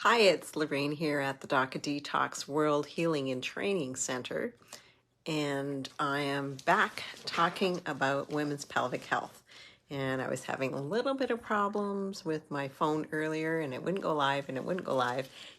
Hi, it's Lorraine here at the DACA Detox World Healing and Training Center, and I am back talking about women's pelvic health. And I was having a little bit of problems with my phone earlier, and it wouldn't go live,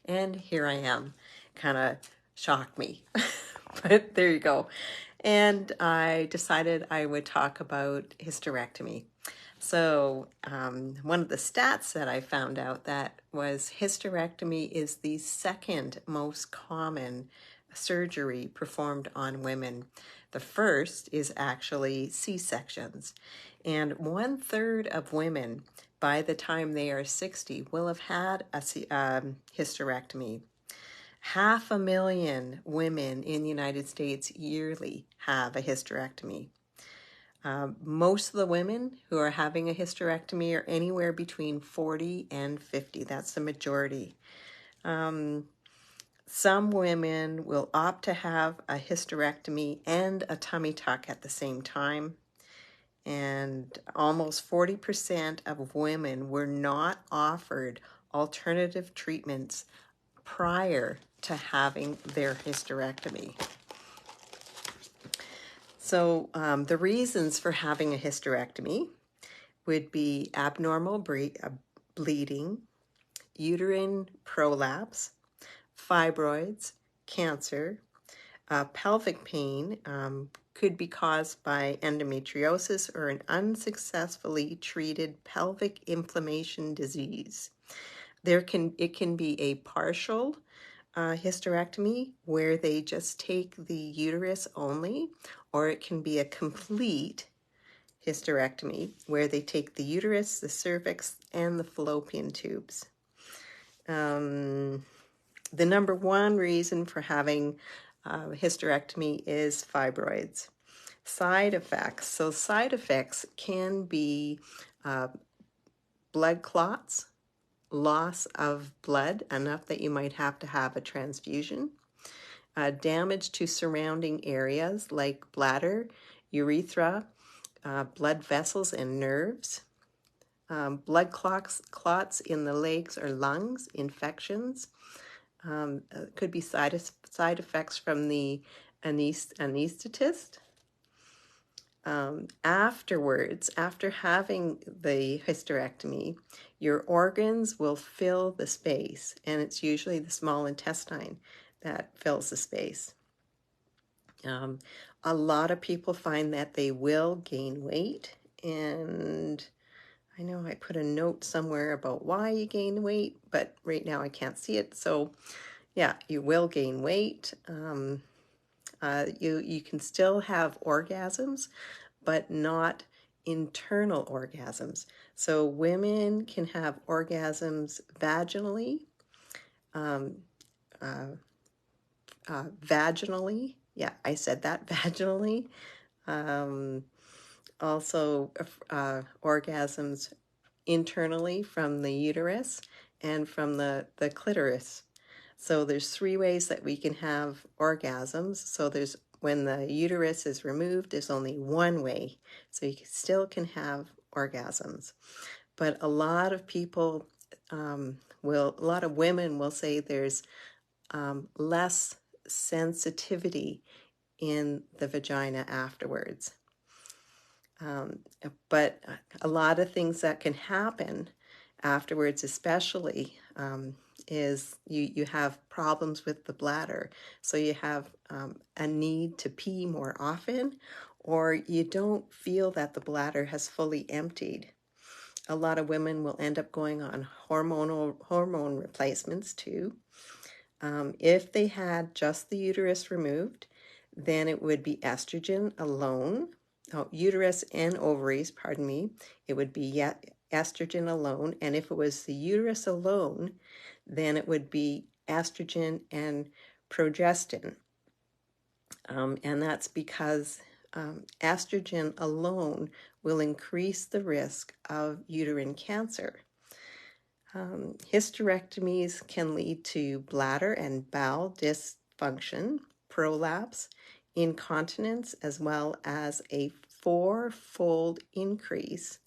and here I am. Kind of shocked me, but there you go. And I decided I would talk about hysterectomy. So one of the stats that I found out that was hysterectomy is the second most common surgery performed on women. The first is actually C-sections. And 1/3 of women by the time they are 60 will have had a hysterectomy. 500,000 women in the United States yearly have a hysterectomy. Most of the women who are having a hysterectomy are anywhere between 40 and 50. That's the majority. Some women will opt to have a hysterectomy and a tummy tuck at the same time. And almost 40% of women were not offered alternative treatments prior to having their hysterectomy. So the reasons for having a hysterectomy would be abnormal bleeding, uterine prolapse, fibroids, cancer, pelvic pain could be caused by endometriosis or an unsuccessfully treated pelvic inflammation disease. It can be a partial hysterectomy where they just take the uterus only, or it can be a complete hysterectomy where they take the uterus, the cervix, and the fallopian tubes. The number one reason for having hysterectomy is fibroids. Side effects. So side effects can be blood clots, loss of blood, enough that you might have to have a transfusion, damage to surrounding areas like bladder, urethra, blood vessels and nerves, blood clots in the legs or lungs, infections. Could be side effects from the anesthetist. Afterwards, after having the hysterectomy, your organs will fill the space, and it's usually the small intestine that fills the space. A lot of people find that they will gain weight, and I know I put a note somewhere about why you gain weight, but right now I can't see it. So yeah, you will gain weight. You can still have orgasms, but not internal orgasms. So women can have orgasms vaginally, yeah, I said that, vaginally. Also orgasms internally from the uterus and from the clitoris. So there's 3 ways that we can have orgasms. So there's when the uterus is removed, there's only one way. So you still can have orgasms. But a lot of people a lot of women will say there's less sensitivity in the vagina afterwards. But a lot of things that can happen afterwards, especially, is you have problems with the bladder. So you have a need to pee more often, or you don't feel that the bladder has fully emptied. A lot of women will end up going on hormone replacements too. If they had just the uterus removed, then it would be estrogen alone. Uterus and ovaries, pardon me. It would be estrogen alone. And if it was the uterus alone, then it would be estrogen and progestin. And that's because estrogen alone will increase the risk of uterine cancer. Hysterectomies can lead to bladder and bowel dysfunction, prolapse, incontinence, as well as a 4-fold increase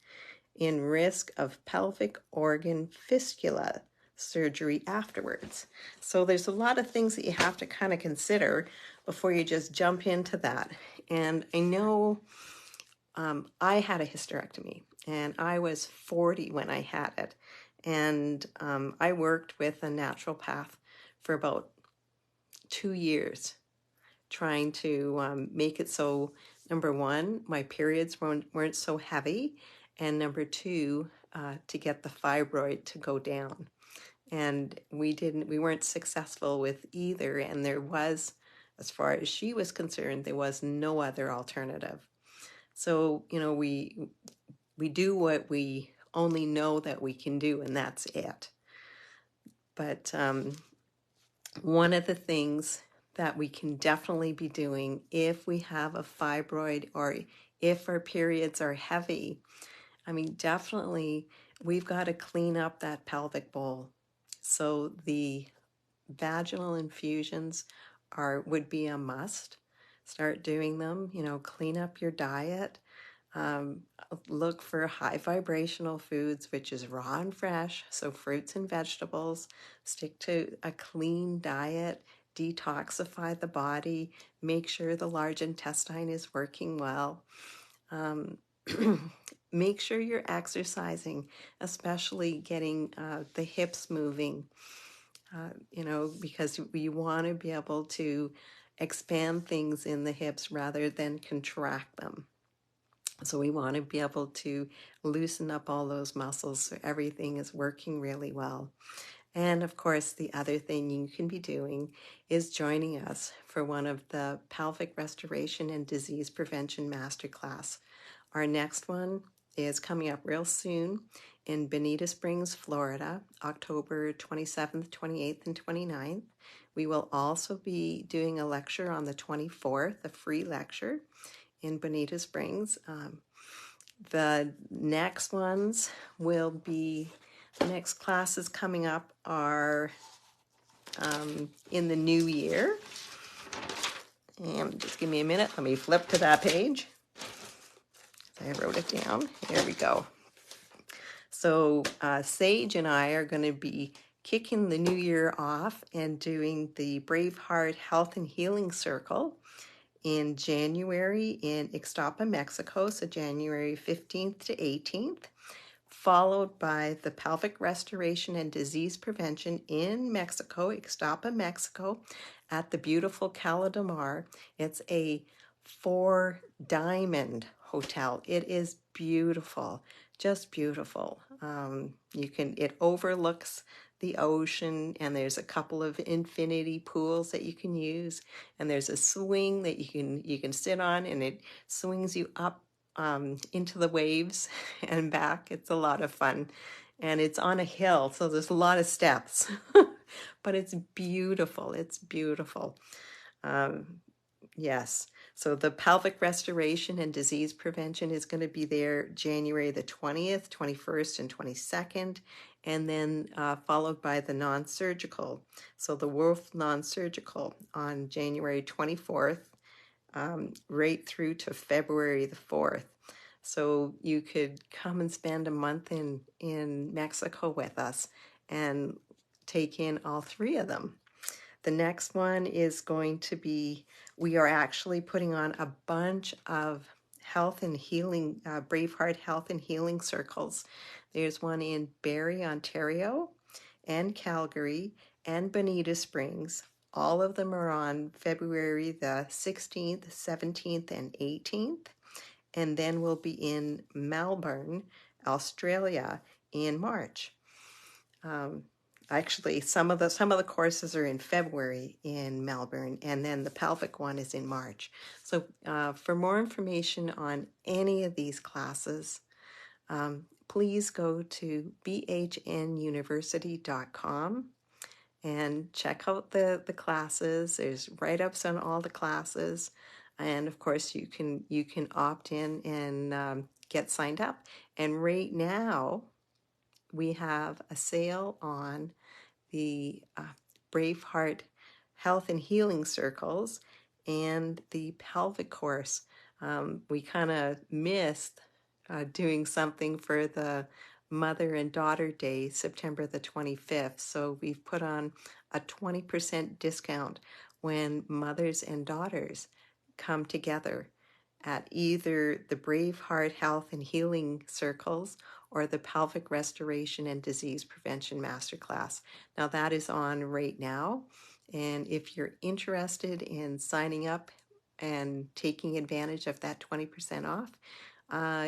in risk of pelvic organ fistula. surgery afterwards. So there's a lot of things that you have to kind of consider before you just jump into that. And I know I had a hysterectomy, and I was 40 when I had it. And I worked with a naturopath for about 2 years trying to make it so, number one, my periods weren't so heavy, and number two, to get the fibroid to go down. And we weren't successful with either, and there was, as far as she was concerned, there was no other alternative. So, you know, we do what we only know that we can do, and that's it. But one of the things that we can definitely be doing if we have a fibroid or if our periods are heavy, I mean, definitely we've got to clean up that pelvic bowl. So the vaginal infusions would be a must. Start doing them, you know, clean up your diet. Look for high vibrational foods, which is raw and fresh, so fruits and vegetables. Stick to a clean diet, detoxify the body, make sure the large intestine is working well. Make sure you're exercising, especially getting the hips moving, you know, because we want to be able to expand things in the hips rather than contract them. So we want to be able to loosen up all those muscles so everything is working really well. And of course, the other thing you can be doing is joining us for one of the pelvic restoration and disease prevention masterclass. Our next one is coming up real soon in Bonita Springs, Florida, October 27th, 28th, and 29th. We will also be doing a lecture on the 24th, a free lecture in Bonita Springs. The next ones will be, the next classes coming up are in the new year. And just give me a minute, let me flip to that page. I wrote it down, here we go. So Sage and I are going to be kicking the new year off and doing the Braveheart Health and Healing Circle in January in Ixtapa, Mexico, so January 15th to 18th, followed by the Pelvic Restoration and Disease Prevention in Mexico, Ixtapa, Mexico, at the beautiful Cala de Mar. It's a 4-diamond hotel. It is beautiful, just beautiful. It overlooks the ocean, and there's a couple of infinity pools that you can use, and there's a swing that you can sit on, and it swings you up into the waves and back. It's a lot of fun, and it's on a hill, so there's a lot of steps, but it's beautiful. It's beautiful. Yes. So the pelvic restoration and disease prevention is going to be there January the 20th, 21st, and 22nd, and then followed by the non-surgical. So the Wolf non-surgical on January 24th, right through to February the 4th. So you could come and spend a month in Mexico with us and take in all three of them. The next one is going to be, we are actually putting on a bunch of health and healing, Braveheart Health and Healing Circles. There's one in Barrie, Ontario, and Calgary, and Bonita Springs. All of them are on February the 16th, 17th, and 18th. And then we'll be in Melbourne, Australia in March. Actually, some of the courses are in February in Melbourne, and then the pelvic one is in March. So for more information on any of these classes, please go to bhnuniversity.com and check out the classes. There's write-ups on all the classes, and of course you can opt in and get signed up. And right now we have a sale on the Braveheart Health and Healing Circles and the pelvic course. We kind of missed doing something for the Mother and Daughter Day, September the 25th. So we've put on a 20% discount when mothers and daughters come together at either the Brave Heart Health and Healing Circles or the Pelvic Restoration and Disease Prevention Masterclass. Now that is on right now. And if you're interested in signing up and taking advantage of that 20% off,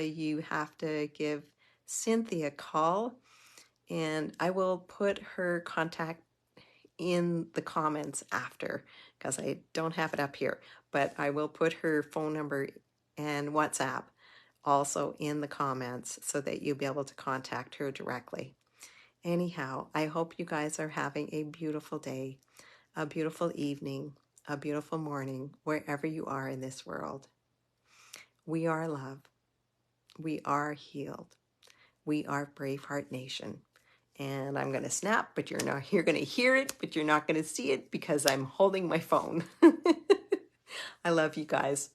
you have to give Cynthia a call, and I will put her contact in the comments after because I don't have it up here, but I will put her phone number and WhatsApp also in the comments so that you'll be able to contact her directly. Anyhow, I hope you guys are having a beautiful day, a beautiful evening, a beautiful morning, wherever you are in this world. We are love. We are healed. We are Braveheart Nation. And I'm going to snap, but you're going to hear it, but you're not going to see it because I'm holding my phone. I love you guys.